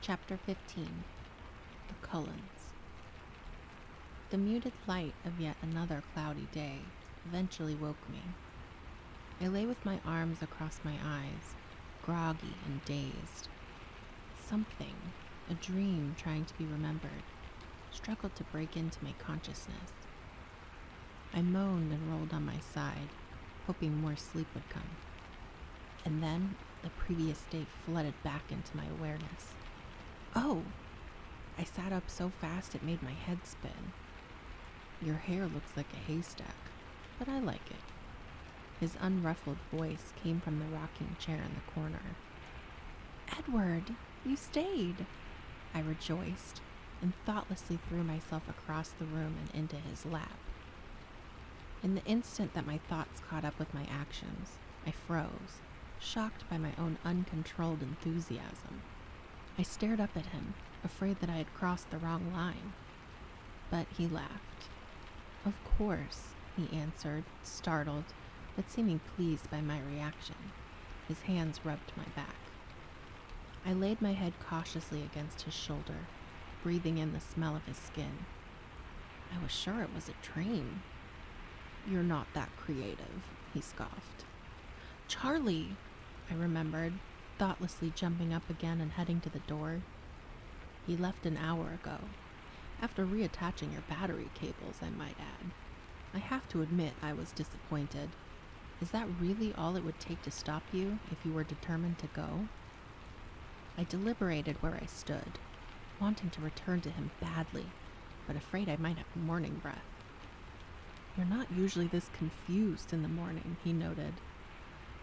Chapter 15. The Cullens. The muted light of yet another cloudy day eventually woke me. I lay with my arms across my eyes, groggy and dazed. Something, a dream trying to be remembered, struggled to break into my consciousness. I moaned and rolled on my side, hoping more sleep would come. And then the previous day flooded back into my awareness. Oh! I sat up so fast it made my head spin. Your hair looks like a haystack, but I like it. His unruffled voice came from the rocking chair in the corner. Edward, you stayed! I rejoiced, and thoughtlessly threw myself across the room and into his lap. In the instant that my thoughts caught up with my actions, I froze, shocked by my own uncontrolled enthusiasm. I stared up at him, afraid that I had crossed the wrong line. But he laughed. Of course, he answered, startled, but seeming pleased by my reaction. His hands rubbed my back. I laid my head cautiously against his shoulder, breathing in the smell of his skin. I was sure it was a dream. You're not that creative, he scoffed. Charlie, I remembered, thoughtlessly jumping up again and heading to the door. He left an hour ago, after reattaching your battery cables, I might add. I have to admit I was disappointed. Is that really all it would take to stop you if you were determined to go? I deliberated where I stood, wanting to return to him badly, but afraid I might have morning breath. You're not usually this confused in the morning, he noted.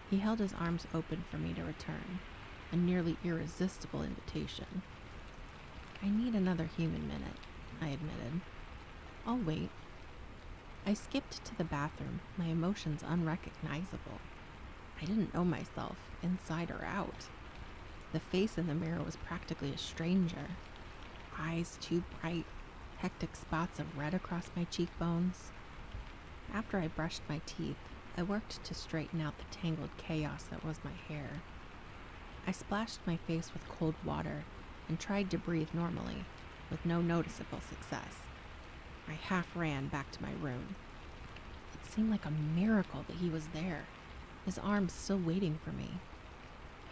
He held his arms open for me to return, a nearly irresistible invitation. I need another human minute, I admitted. I'll wait. I skipped to the bathroom, my emotions unrecognizable. I didn't know myself, inside or out. The face in the mirror was practically a stranger. Eyes too bright, hectic spots of red across my cheekbones. After I brushed my teeth, I worked to straighten out the tangled chaos that was my hair. I splashed my face with cold water and tried to breathe normally, with no noticeable success. I half ran back to my room. It seemed like a miracle that he was there, his arms still waiting for me.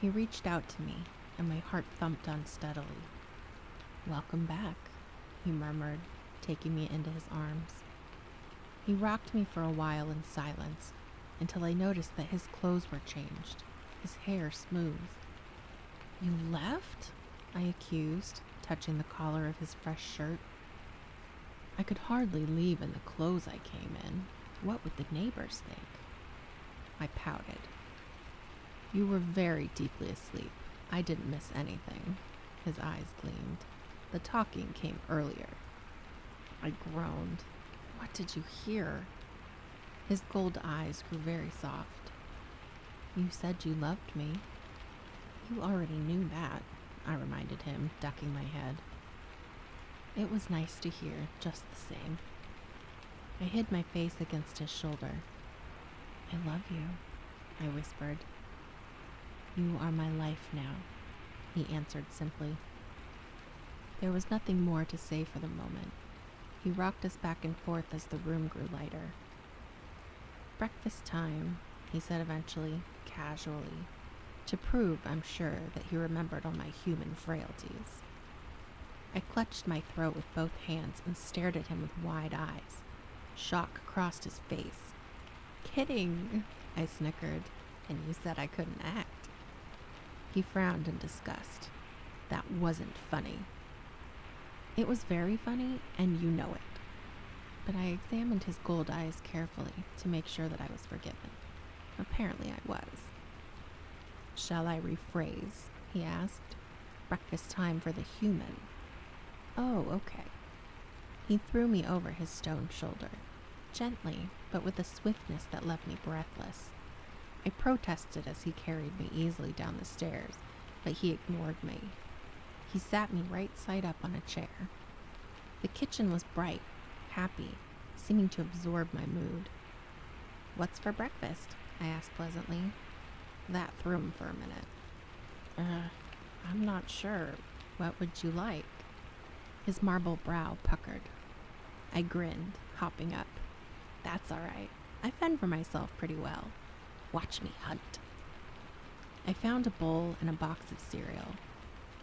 He reached out to me, and my heart thumped unsteadily. Welcome back, he murmured, taking me into his arms. He rocked me for a while in silence, until I noticed that his clothes were changed, his hair smooth. You left? I accused, touching the collar of his fresh shirt. I could hardly leave in the clothes I came in. What would the neighbors think? I pouted. You were very deeply asleep. I didn't miss anything. His eyes gleamed. The talking came earlier. I groaned. What did you hear? His gold eyes grew very soft. You said you loved me. You already knew that, I reminded him, ducking my head. It was nice to hear, just the same. I hid my face against his shoulder. I love you, I whispered. You are my life now, he answered simply. There was nothing more to say for the moment. He rocked us back and forth as the room grew lighter. Breakfast time, he said eventually, casually, to prove, I'm sure, that he remembered all my human frailties. I clutched my throat with both hands and stared at him with wide eyes. Shock crossed his face. Kidding, I snickered, and you said I couldn't act. He frowned in disgust. That wasn't funny. It was very funny, and you know it. But I examined his gold eyes carefully to make sure that I was forgiven. Apparently I was. Shall I rephrase? He asked. Breakfast time for the human. Oh, okay. He threw me over his stone shoulder, gently, but with a swiftness that left me breathless. I protested as he carried me easily down the stairs, but he ignored me. He sat me right side up on a chair. The kitchen was bright, happy, seeming to absorb my mood. What's for breakfast? I asked pleasantly. That threw him for a minute. I'm not sure. What would you like? His marble brow puckered. I grinned, hopping up. That's all right. I fend for myself pretty well. Watch me hunt. I found a bowl and a box of cereal.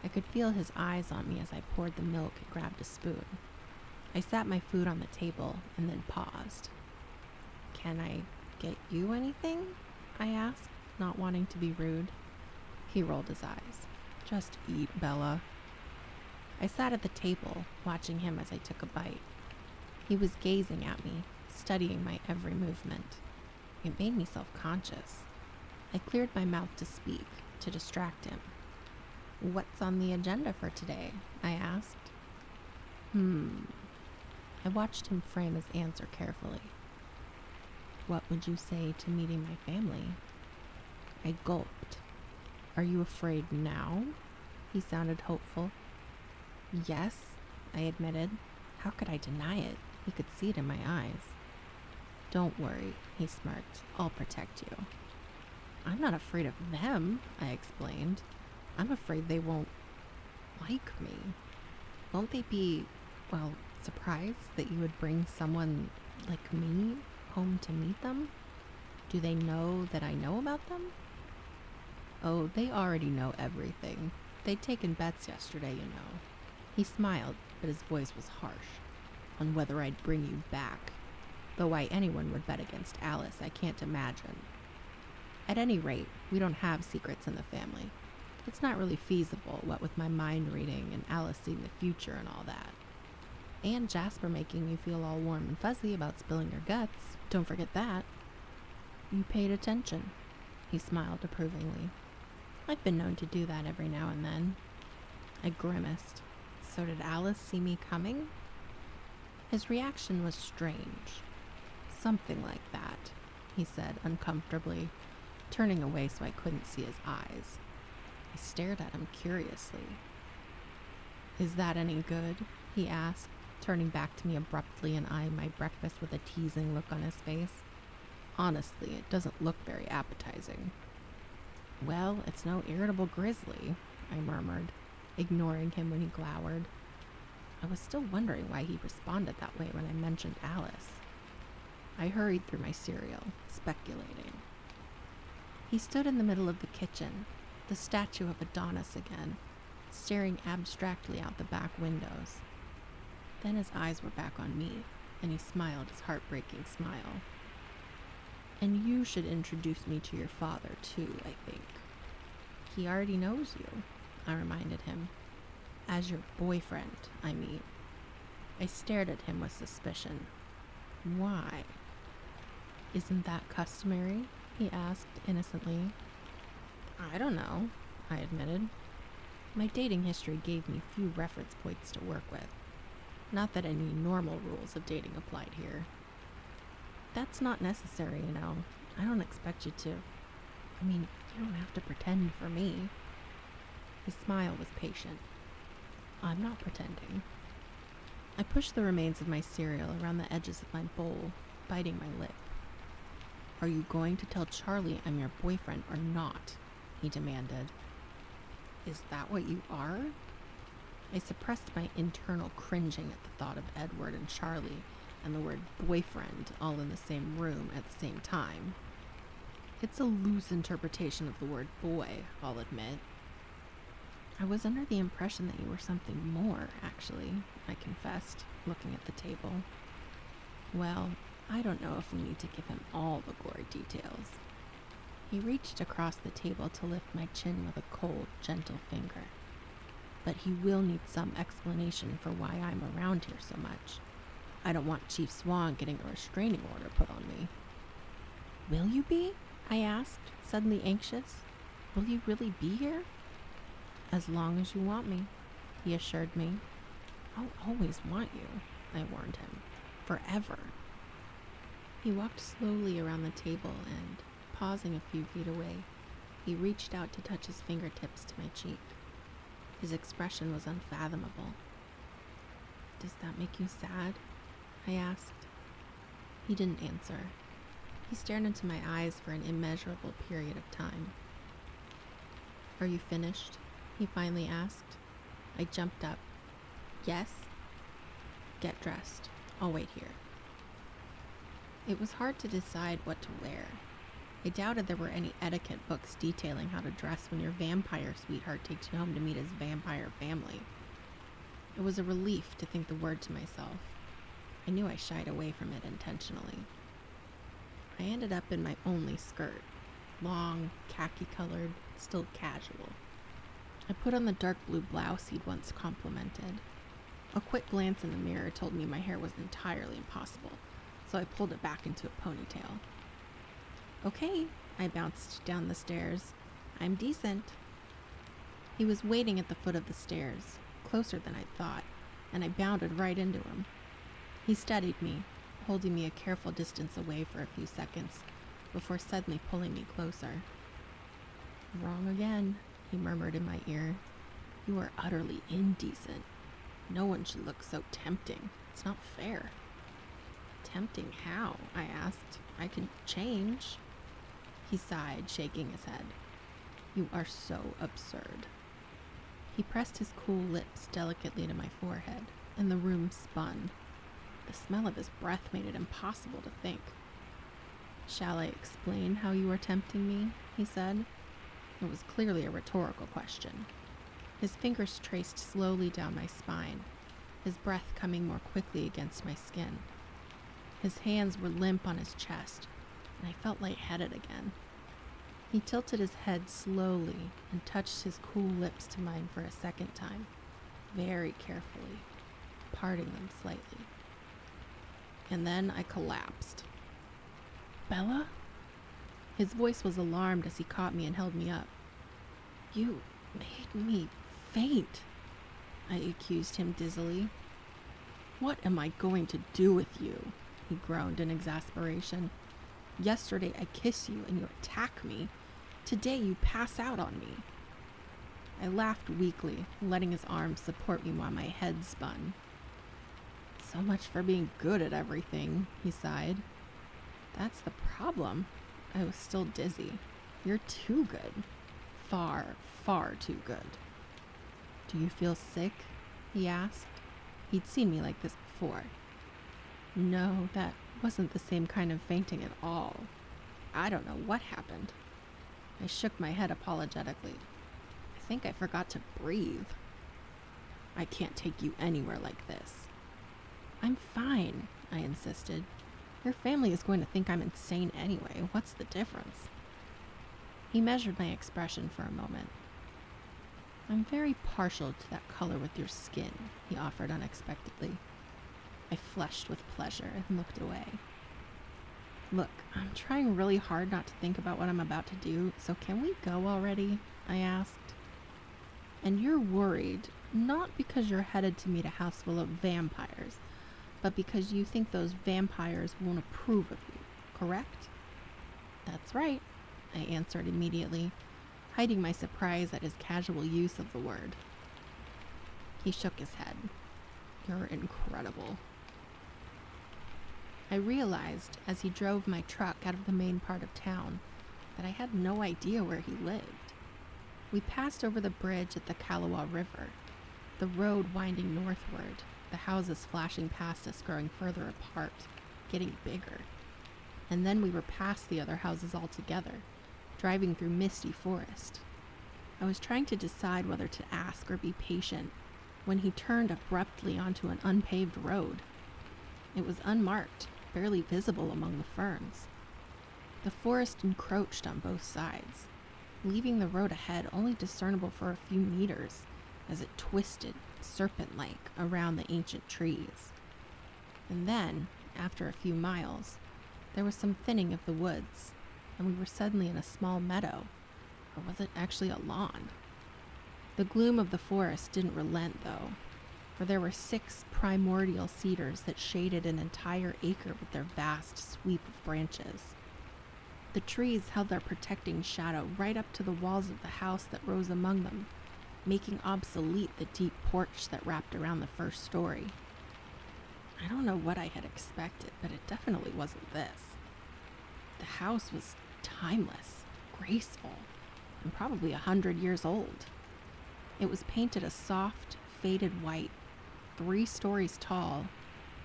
I could feel his eyes on me as I poured the milk and grabbed a spoon. I sat my food on the table and then paused. Can I get you anything? I asked, not wanting to be rude. He rolled his eyes. Just eat, Bella. I sat at the table, watching him as I took a bite. He was gazing at me, studying my every movement. It made me self-conscious. I cleared my mouth to speak, to distract him. What's on the agenda for today? I asked. I watched him frame his answer carefully. What would you say to meeting my family? I gulped. Are you afraid now? He sounded hopeful. Yes, I admitted. How could I deny it? He could see it in my eyes. Don't worry, he smirked. I'll protect you. I'm not afraid of them, I explained. I'm afraid they won't like me. Won't they be, surprised that you would bring someone like me home to meet them? Do they know that I know about them? Oh, they already know everything. They'd taken bets yesterday, you know. He smiled, but his voice was harsh. On whether I'd bring you back. Though why anyone would bet against Alice, I can't imagine. At any rate, we don't have secrets in the family. It's not really feasible, what with my mind reading and Alice seeing the future and all that. And Jasper making you feel all warm and fuzzy about spilling your guts. Don't forget that. You paid attention. He smiled approvingly. I've been known to do that every now and then. I grimaced. So did Alice see me coming? His reaction was strange. Something like that, he said uncomfortably, turning away so I couldn't see his eyes. I stared at him curiously. Is that any good? He asked, turning back to me abruptly and eyeing my breakfast with a teasing look on his face. Honestly, it doesn't look very appetizing. Well, it's no irritable grizzly, I murmured, ignoring him when he glowered. I was still wondering why he responded that way when I mentioned Alice. I hurried through my cereal, speculating. He stood in the middle of the kitchen, the statue of Adonis again, staring abstractly out the back windows. Then his eyes were back on me, and he smiled his heartbreaking smile. And you should introduce me to your father, too, I think. He already knows you, I reminded him. As your boyfriend, I mean. I stared at him with suspicion. Why? Isn't that customary? He asked innocently. I don't know, I admitted. My dating history gave me few reference points to work with. Not that any normal rules of dating applied here. That's not necessary, you know. I don't expect you to. You don't have to pretend for me. His smile was patient. I'm not pretending. I pushed the remains of my cereal around the edges of my bowl, biting my lip. Are you going to tell Charlie I'm your boyfriend or not? He demanded. Is that what you are? I suppressed my internal cringing at the thought of Edward and Charlie and the word boyfriend all in the same room at the same time. It's a loose interpretation of the word boy, I'll admit. I was under the impression that you were something more, actually, I confessed, looking at the table. Well, I don't know if we need to give him all the gory details. He reached across the table to lift my chin with a cold, gentle finger. But he will need some explanation for why I'm around here so much. I don't want Chief Swan getting a restraining order put on me. Will you be? I asked, suddenly anxious. Will you really be here? As long as you want me, he assured me. I'll always want you, I warned him. Forever. He walked slowly around the table and, pausing a few feet away, he reached out to touch his fingertips to my cheek. His expression was unfathomable. Does that make you sad? I asked. He didn't answer. He stared into my eyes for an immeasurable period of time. Are you finished? He finally asked. I jumped up. Yes? Get dressed. I'll wait here. It was hard to decide what to wear. I doubted there were any etiquette books detailing how to dress when your vampire sweetheart takes you home to meet his vampire family. It was a relief to think the word to myself. I knew I shied away from it intentionally. I ended up in my only skirt, long, khaki-colored, still casual. I put on the dark blue blouse he'd once complimented. A quick glance in the mirror told me my hair was entirely impossible, so I pulled it back into a ponytail. Okay, I bounced down the stairs. I'm decent. He was waiting at the foot of the stairs, closer than I'd thought, and I bounded right into him. He studied me, holding me a careful distance away for a few seconds, before suddenly pulling me closer. Wrong again, he murmured in my ear. You are utterly indecent. No one should look so tempting. It's not fair. Tempting how? I asked. I can change. He sighed, shaking his head. You are so absurd. He pressed his cool lips delicately to my forehead, and the room spun. The smell of his breath made it impossible to think. Shall I explain how you are tempting me? He said. It was clearly a rhetorical question. His fingers traced slowly down my spine, his breath coming more quickly against my skin. His hands were limp on his chest, and I felt lightheaded again. He tilted his head slowly and touched his cool lips to mine for a second time, very carefully, parting them slightly. And then I collapsed. Bella? His voice was alarmed as he caught me and held me up. You made me faint, I accused him dizzily. What am I going to do with you? He groaned in exasperation. Yesterday I kiss you and you attack me. Today you pass out on me. I laughed weakly, letting his arms support me while my head spun. So much for being good at everything, he sighed. That's the problem. I was still dizzy. You're too good. Far, far too good. Do you feel sick? He asked. He'd seen me like this before. No, that wasn't the same kind of fainting at all. I don't know what happened. I shook my head apologetically. I think I forgot to breathe. I can't take you anywhere like this. I'm fine, I insisted. Your family is going to think I'm insane anyway. What's the difference? He measured my expression for a moment. I'm very partial to that color with your skin, he offered unexpectedly. I flushed with pleasure and looked away. Look, I'm trying really hard not to think about what I'm about to do, so can we go already? I asked. And you're worried, not because you're headed to meet a house full of vampires, but because you think those vampires won't approve of you, correct? That's right, I answered immediately, hiding my surprise at his casual use of the word. He shook his head. You're incredible. I realized as he drove my truck out of the main part of town that I had no idea where he lived. We passed over the bridge at the Kalawa River, the road winding northward, the houses flashing past us growing further apart, getting bigger. And then we were past the other houses altogether, driving through misty forest. I was trying to decide whether to ask or be patient when he turned abruptly onto an unpaved road. It was unmarked, barely visible among the ferns. The forest encroached on both sides, leaving the road ahead only discernible for a few meters as it twisted, serpent-like, around the ancient trees. And then, after a few miles, there was some thinning of the woods, and we were suddenly in a small meadow, or was it actually a lawn? The gloom of the forest didn't relent, though, for there were 6 primordial cedars that shaded an entire acre with their vast sweep of branches. The trees held their protecting shadow right up to the walls of the house that rose among them, making obsolete the deep porch that wrapped around the first story. I don't know what I had expected, but it definitely wasn't this. The house was timeless, graceful, and probably 100 years old. It was painted a soft, faded white, 3 stories tall,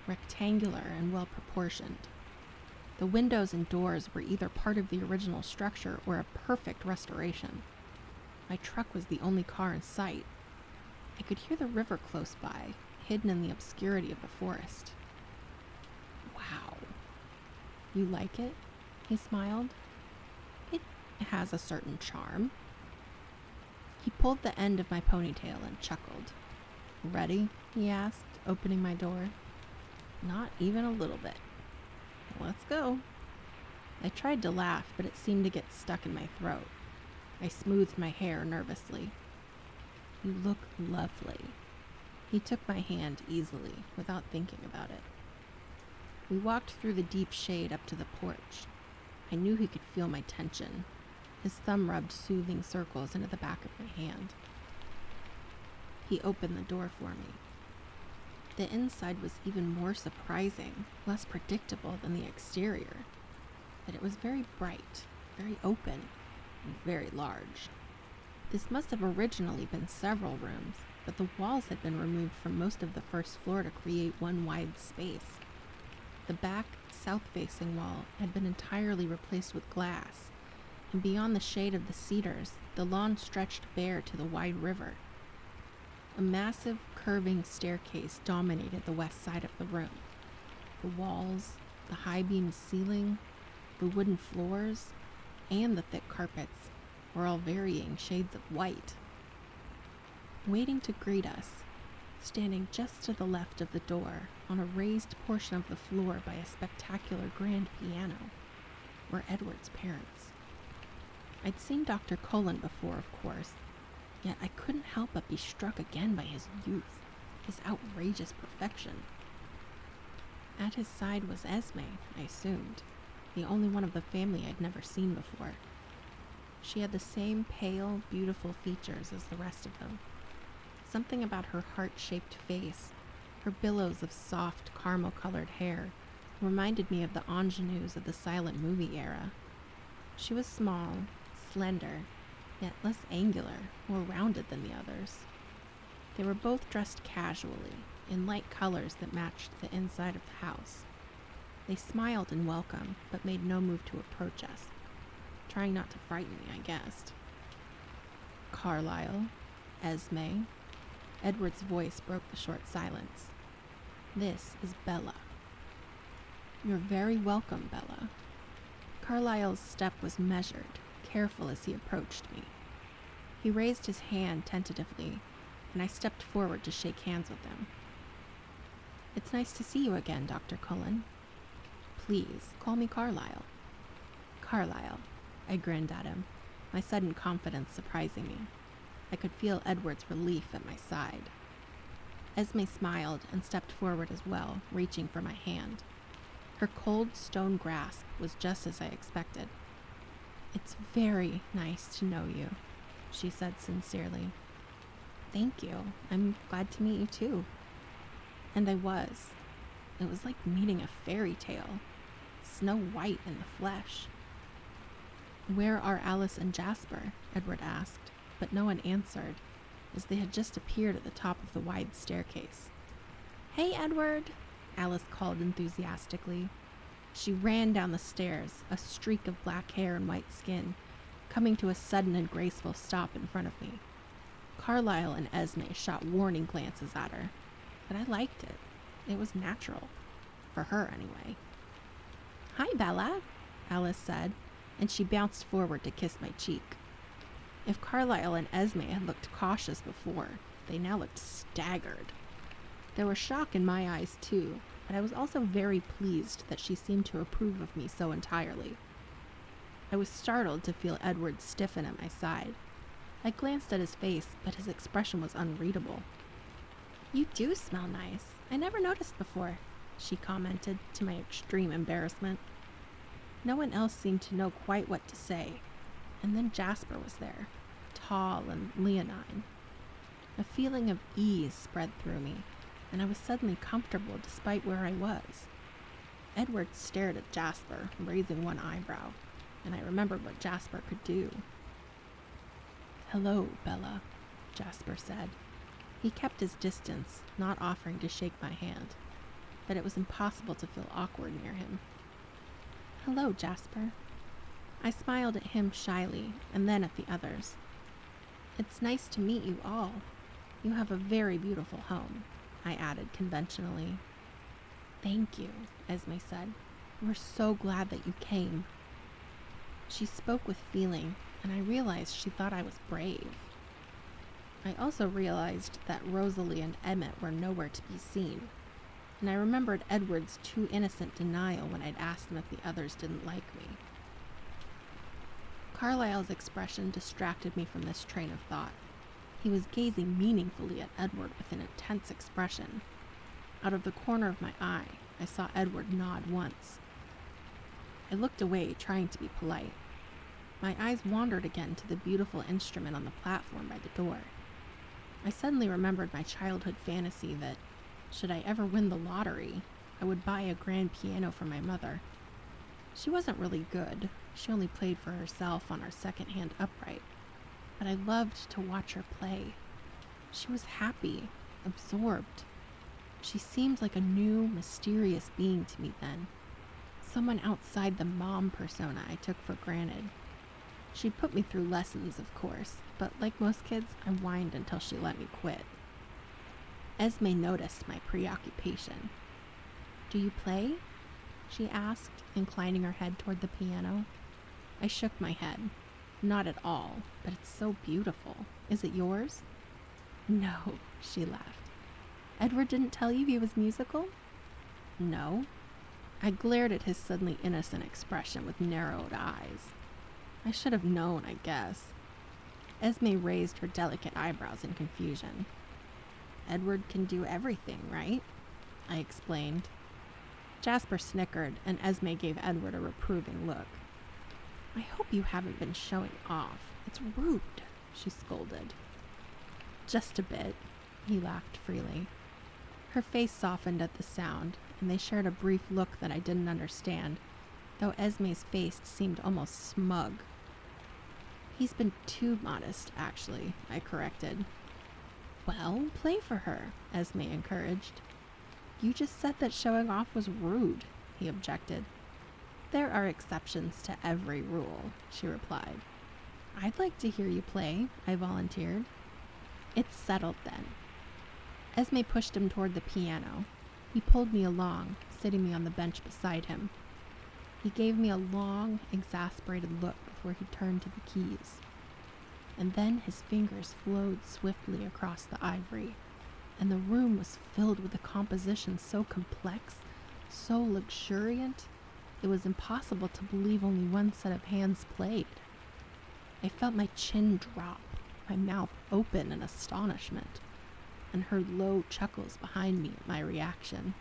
rectangular and well proportioned. The windows and doors were either part of the original structure or a perfect restoration. My truck was the only car in sight. I could hear the river close by, hidden in the obscurity of the forest. Wow. You like it? He smiled. It has a certain charm. He pulled the end of my ponytail and chuckled. Ready? He asked, opening my door. Not even a little bit. Let's go. I tried to laugh, but it seemed to get stuck in my throat. I smoothed my hair nervously. You look lovely. He took my hand easily, without thinking about it. We walked through the deep shade up to the porch. I knew he could feel my tension. His thumb rubbed soothing circles into the back of my hand. He opened the door for me. The inside was even more surprising, less predictable than the exterior. But it was very bright, very open, and very large. This must have originally been several rooms, but the walls had been removed from most of the first floor to create one wide space. The back, south-facing wall had been entirely replaced with glass, and beyond the shade of the cedars, the lawn stretched bare to the wide river. A massive, curving staircase dominated the west side of the room. The walls, the high-beamed ceiling, the wooden floors, and the thick carpets were all varying shades of white. Waiting to greet us, standing just to the left of the door, on a raised portion of the floor by a spectacular grand piano, were Edward's parents. I'd seen Dr. Cullen before, of course, yet I couldn't help but be struck again by his youth, his outrageous perfection. At his side was Esme, I assumed, the only one of the family I'd never seen before. She had the same pale, beautiful features as the rest of them. Something about her heart-shaped face, her billows of soft, caramel-colored hair, reminded me of the ingenues of the silent movie era. She was small, slender, yet less angular, more rounded than the others. They were both dressed casually, in light colors that matched the inside of the house. They smiled in welcome, but made no move to approach us, trying not to frighten me, I guessed. Carlisle, Esme. Edward's voice broke the short silence. This is Bella. You're very welcome, Bella. Carlisle's step was measured, careful as he approached me. He raised his hand tentatively, and I stepped forward to shake hands with him. It's nice to see you again, Dr. Cullen. Please, call me Carlisle. Carlisle. I grinned at him, my sudden confidence surprising me. I could feel Edward's relief at my side. Esme smiled and stepped forward as well, reaching for my hand. Her cold stone grasp was just as I expected. It's very nice to know you, she said sincerely. Thank you. I'm glad to meet you too. And I was. It was like meeting a fairy tale. Snow White in the flesh. Where are Alice and Jasper? Edward asked, but no one answered, as they had just appeared at the top of the wide staircase. Hey, Edward, Alice called enthusiastically. She ran down the stairs, a streak of black hair and white skin, coming to a sudden and graceful stop in front of me. Carlisle and Esme shot warning glances at her, but I liked it. It was natural. For her, anyway. Hi, Bella, Alice said, and she bounced forward to kiss my cheek. If Carlisle and Esme had looked cautious before, they now looked staggered. There was shock in my eyes, too, but I was also very pleased that she seemed to approve of me so entirely. I was startled to feel Edward stiffen at my side. I glanced at his face, but his expression was unreadable. You do smell nice. I never noticed before, she commented, to my extreme embarrassment. No one else seemed to know quite what to say, and then Jasper was there, tall and leonine. A feeling of ease spread through me, and I was suddenly comfortable despite where I was. Edward stared at Jasper, raising one eyebrow, and I remembered what Jasper could do. Hello, Bella, Jasper said. He kept his distance, not offering to shake my hand, but it was impossible to feel awkward near him. "Hello, Jasper." I smiled at him shyly and then at the others. "It's nice to meet you all. You have a very beautiful home," I added conventionally. "Thank you," Esme said. "We're so glad that you came." She spoke with feeling, and I realized she thought I was brave. I also realized that Rosalie and Emmett were nowhere to be seen, and I remembered Edward's too innocent denial when I'd asked him if the others didn't like me. Carlyle's expression distracted me from this train of thought. He was gazing meaningfully at Edward with an intense expression. Out of the corner of my eye, I saw Edward nod once. I looked away, trying to be polite. My eyes wandered again to the beautiful instrument on the platform by the door. I suddenly remembered my childhood fantasy that, should I ever win the lottery, I would buy a grand piano for my mother. She wasn't really good. She only played for herself on our second-hand upright. But I loved to watch her play. She was happy, absorbed. She seemed like a new, mysterious being to me then. Someone outside the mom persona I took for granted. She'd put me through lessons, of course, but like most kids, I whined until she let me quit. Esme noticed my preoccupation. "Do you play?" she asked, inclining her head toward the piano. I shook my head. "Not at all, but it's so beautiful. Is it yours?" "No," she laughed. "Edward didn't tell you he was musical?" "No." I glared at his suddenly innocent expression with narrowed eyes. I should have known, I guess. Esme raised her delicate eyebrows in confusion. "Edward can do everything, right?" I explained. Jasper snickered, and Esme gave Edward a reproving look. "I hope you haven't been showing off. It's rude," she scolded. "Just a bit," he laughed freely. Her face softened at the sound, and they shared a brief look that I didn't understand, though Esme's face seemed almost smug. "He's been too modest, actually," I corrected. "Well, play for her," Esme encouraged. "You just said that showing off was rude," he objected. "There are exceptions to every rule," she replied. "I'd like to hear you play," I volunteered. "It's settled then." Esme pushed him toward the piano. He pulled me along, sitting me on the bench beside him. He gave me a long, exasperated look before he turned to the keys. And then his fingers flowed swiftly across the ivory, and the room was filled with a composition so complex, so luxuriant, it was impossible to believe only one set of hands played. I felt my chin drop, my mouth open in astonishment, and heard low chuckles behind me at my reaction.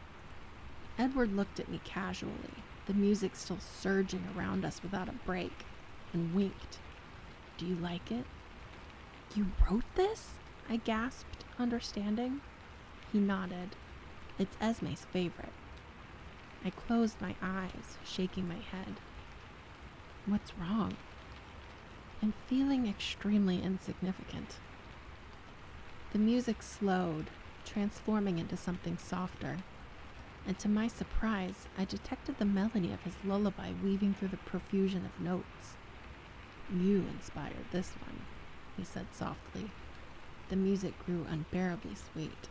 Edward looked at me casually, the music still surging around us without a break, and winked. "Do you like it?" "You wrote this?" I gasped, understanding. He nodded. "It's Esme's favorite." I closed my eyes, shaking my head. "What's wrong?" "I'm feeling extremely insignificant." The music slowed, transforming into something softer, and to my surprise, I detected the melody of his lullaby weaving through the profusion of notes. "You inspired this one," he said softly. The music grew unbearably sweet.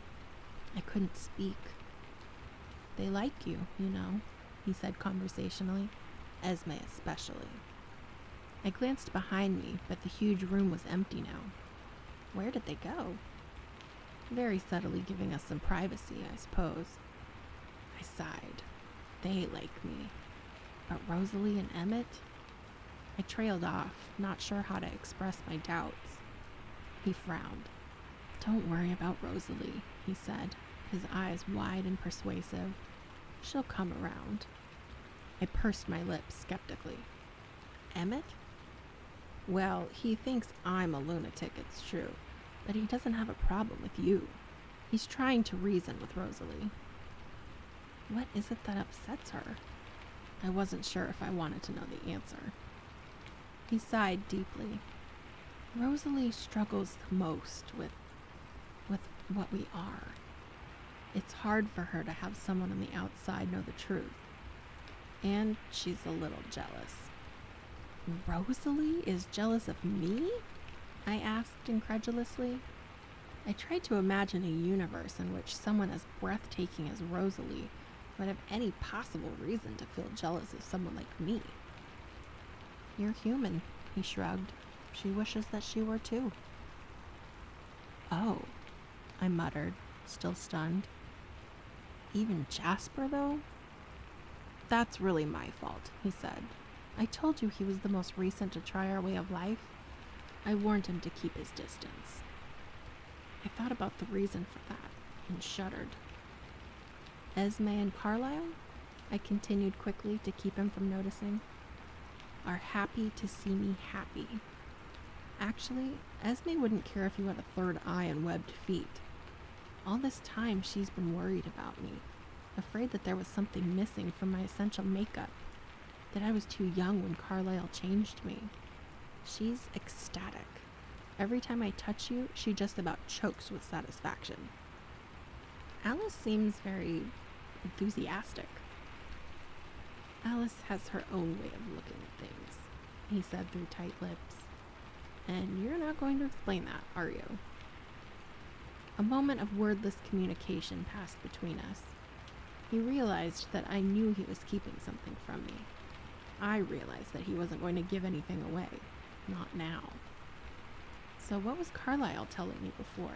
I couldn't speak. "They like you, you know," he said conversationally, "Esme especially." I glanced behind me, but the huge room was empty now. Where did they go? Very subtly giving us some privacy, I suppose. I sighed. They like me. But Rosalie and Emmett? I trailed off, not sure how to express my doubts. He frowned. "Don't worry about Rosalie," he said, his eyes wide and persuasive. "She'll come around." I pursed my lips skeptically. "Emmett?" "Well, he thinks I'm a lunatic, it's true, but he doesn't have a problem with you. He's trying to reason with Rosalie." What is it that upsets her? I wasn't sure if I wanted to know the answer. He sighed deeply. "Rosalie struggles the most with what we are. It's hard for her to have someone on the outside know the truth. And she's a little jealous. Rosalie is jealous of me? I asked incredulously. I tried to imagine a universe in which someone as breathtaking as Rosalie would have any possible reason to feel jealous of someone like me. You're human, he shrugged. She wishes that she were too. Oh, I muttered, still stunned. Even Jasper, though? That's really my fault, he said. I told you he was the most recent to try our way of life. I warned him to keep his distance. I thought about the reason for that and shuddered. Esme and Carlisle, I continued quickly to keep him from noticing, are happy to see me happy. Actually, Esme wouldn't care if you had a third eye and webbed feet. All this time she's been worried about me, afraid that there was something missing from my essential makeup, that I was too young when Carlisle changed me. She's ecstatic. Every time I touch you, she just about chokes with satisfaction. Alice seems very enthusiastic. Alice has her own way of looking at things, he said through tight lips. And you're not going to explain that, are you? A moment of wordless communication passed between us. He realized that I knew he was keeping something from me. I realized that he wasn't going to give anything away. Not now. So what was Carlisle telling me before?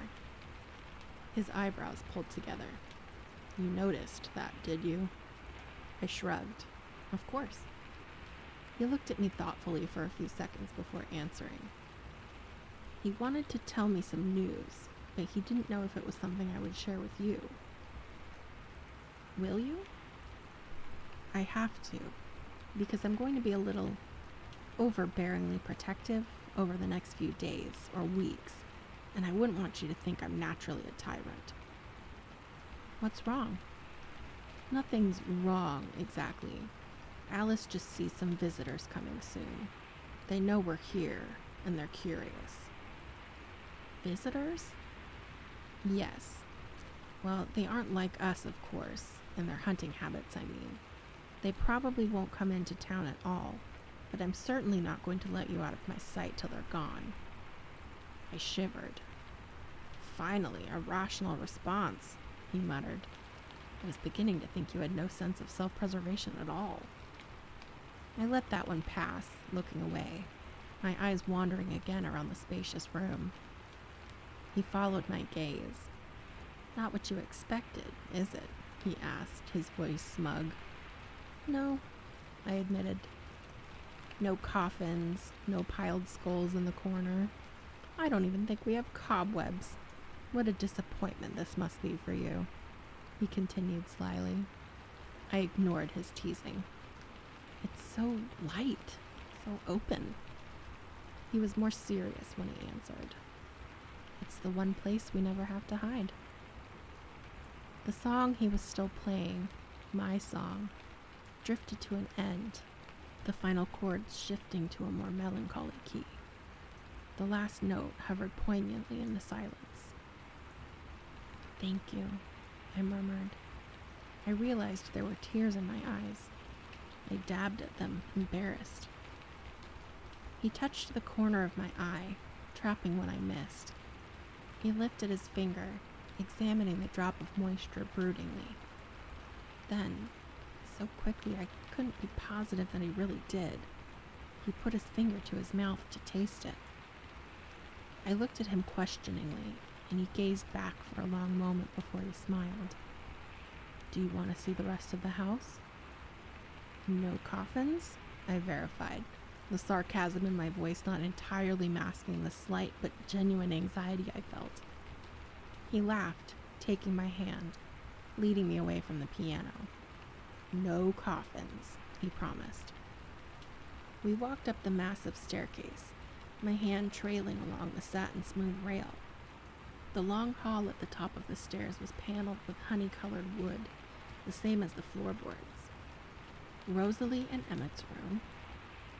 His eyebrows pulled together. You noticed that, did you? I shrugged. Of course. He looked at me thoughtfully for a few seconds before answering. He wanted to tell me some news, but he didn't know if it was something I would share with you. Will you? I have to, because I'm going to be a little overbearingly protective over the next few days or weeks, and I wouldn't want you to think I'm naturally a tyrant. What's wrong? Nothing's wrong, exactly. Alice just sees some visitors coming soon. They know we're here, and they're curious. Visitors? Yes. Well, they aren't like us, of course, in their hunting habits, I mean. They probably won't come into town at all, but I'm certainly not going to let you out of my sight till they're gone. I shivered. Finally, a rational response, he muttered. I was beginning to think you had no sense of self-preservation at all. I let that one pass, looking away, my eyes wandering again around the spacious room. He followed my gaze. Not what you expected, is it? He asked, his voice smug. No, I admitted. No coffins, no piled skulls in the corner. I don't even think we have cobwebs. What a disappointment this must be for you, he continued slyly. I ignored his teasing. It's so light, so open. He was more serious when he answered. It's the one place we never have to hide. The song he was still playing, my song, drifted to an end, the final chords shifting to a more melancholy key. The last note hovered poignantly in the silence. Thank you, I murmured. I realized there were tears in my eyes. I dabbed at them, embarrassed. He touched the corner of my eye, trapping what I missed. He lifted his finger, examining the drop of moisture broodingly. Then, so quickly I couldn't be positive that he really did, he put his finger to his mouth to taste it. I looked at him questioningly, and he gazed back for a long moment before he smiled. Do you want to see the rest of the house? No coffins? I verified, the sarcasm in my voice not entirely masking the slight but genuine anxiety I felt. He laughed, taking my hand, leading me away from the piano. No coffins, he promised. We walked up the massive staircase, my hand trailing along the satin-smooth rail. The long hall at the top of the stairs was paneled with honey-colored wood, the same as the floorboards. Rosalie and Emmett's room,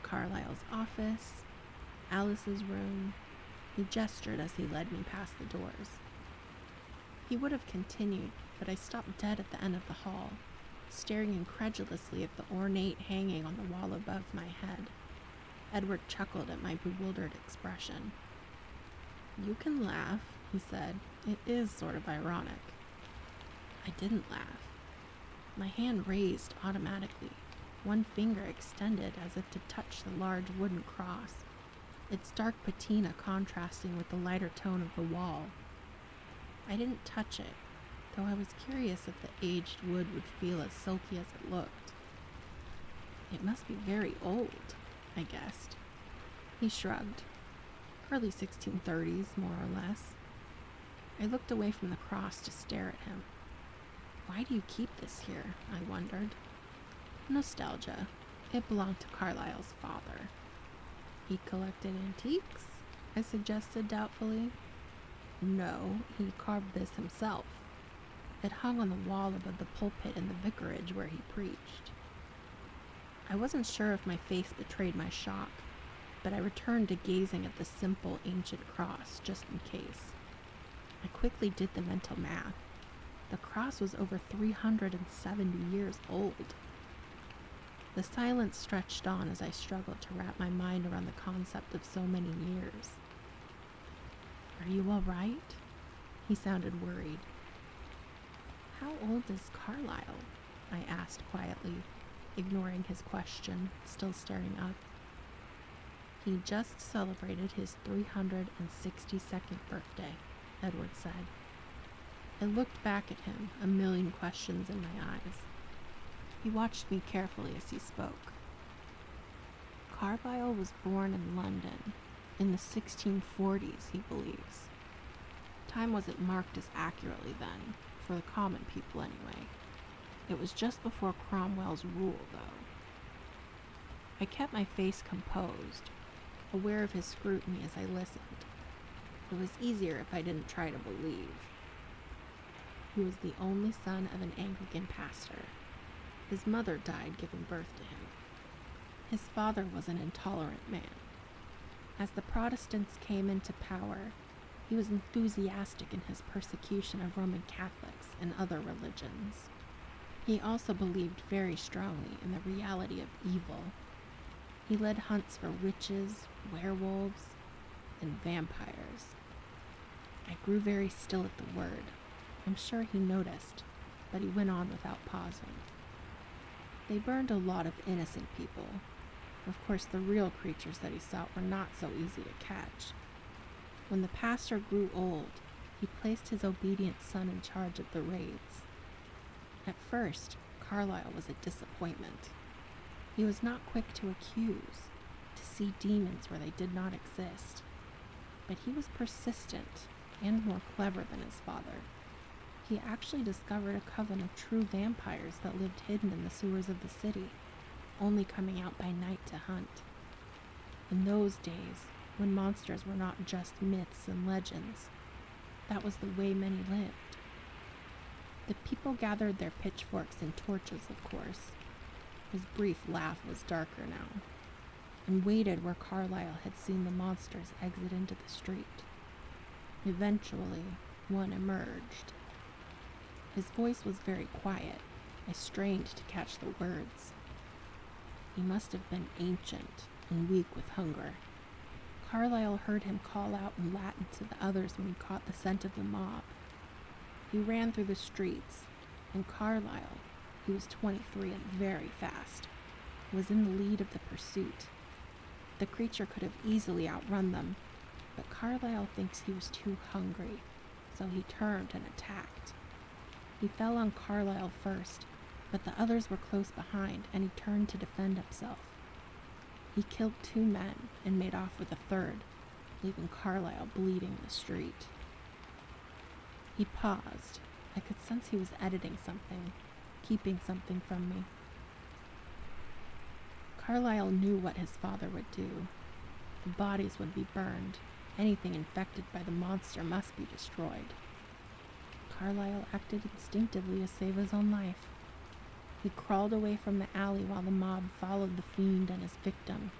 Carlisle's office, Alice's room. He gestured as he led me past the doors. He would have continued, but I stopped dead at the end of the hall, staring incredulously at the ornate hanging on the wall above my head. Edward chuckled at my bewildered expression. "You can laugh," he said. "It is sort of ironic." I didn't laugh. My hand raised automatically, one finger extended as if to touch the large wooden cross, its dark patina contrasting with the lighter tone of the wall. I didn't touch it, though I was curious if the aged wood would feel as silky as it looked. "It must be very old," I guessed. He shrugged. "Early 1630s, more or less." I looked away from the cross to stare at him. "Why do you keep this here?" I wondered. "Nostalgia. It belonged to Carlyle's father." "He collected antiques?" I suggested doubtfully. "No, he carved this himself. It hung on the wall above the pulpit in the vicarage where he preached." I wasn't sure if my face betrayed my shock, but I returned to gazing at the simple ancient cross just in case. I quickly did the mental math. The cross was over 370 years old. The silence stretched on as I struggled to wrap my mind around the concept of so many years. "Are you all right?" He sounded worried. "How old is Carlyle?" I asked quietly, ignoring his question, still staring up. "He just celebrated his 362nd birthday," Edward said. I looked back at him, a million questions in my eyes. He watched me carefully as he spoke. "Carlyle was born in London in the 1640s, he believes. Time wasn't marked as accurately then, for the common people anyway. It was just before Cromwell's rule, though." I kept my face composed, aware of his scrutiny as I listened. It was easier if I didn't try to believe. He was the only son of an Anglican pastor. His mother died giving birth to him. His father was an intolerant man. As the Protestants came into power, he was enthusiastic in his persecution of Roman Catholics and other religions. He also believed very strongly in the reality of evil. He led hunts for witches, werewolves, and vampires. I grew very still at the word. I'm sure he noticed, but he went on without pausing. "They burned a lot of innocent people. Of course, the real creatures that he sought were not so easy to catch. When the pastor grew old, he placed his obedient son in charge of the raids. At first, Carlyle was a disappointment. He was not quick to accuse, to see demons where they did not exist. But he was persistent and more clever than his father. He actually discovered a coven of true vampires that lived hidden in the sewers of the city, only coming out by night to hunt. In those days, when monsters were not just myths and legends, that was the way many lived. The people gathered their pitchforks and torches, of course. His brief laugh was darker now, and waited where Carlyle had seen the monsters exit into the street. Eventually, one emerged. His voice was very quiet. I strained to catch the words. He must have been ancient and weak with hunger. Carlyle heard him call out in Latin to the others when he caught the scent of the mob. He ran through the streets, and Carlyle, who was 23 and very fast, was in the lead of the pursuit. The creature could have easily outrun them, but Carlyle thinks he was too hungry, so he turned and attacked. He fell on Carlyle first, but the others were close behind, and he turned to defend himself. He killed 2 men and made off with a third, leaving Carlyle bleeding in the street. He paused. I could sense he was editing something, keeping something from me. Carlyle knew what his father would do. The bodies would be burned. Anything infected by the monster must be destroyed. Carlyle acted instinctively to save his own life. He crawled away from the alley while the mob followed the fiend and his victim.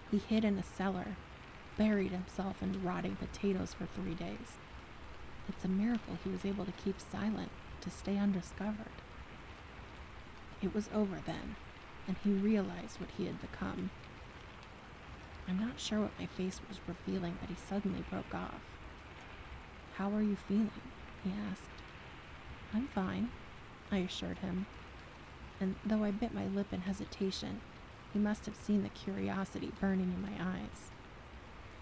He hid in a cellar, buried himself in rotting potatoes for 3 days. It's a miracle he was able to keep silent, to stay undiscovered. It was over then, and he realized what he had become. I'm not sure what my face was revealing, but he suddenly broke off. "How are you feeling?" he asked. "I'm fine," I assured him, and though I bit my lip in hesitation, he must have seen the curiosity burning in my eyes.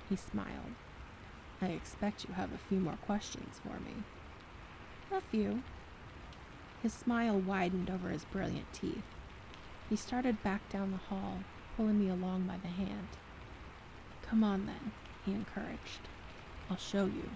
He smiled. "I expect you have a few more questions for me." "A few." His smile widened over his brilliant teeth. He started back down the hall, pulling me along by the hand. "Come on then," he encouraged. "I'll show you."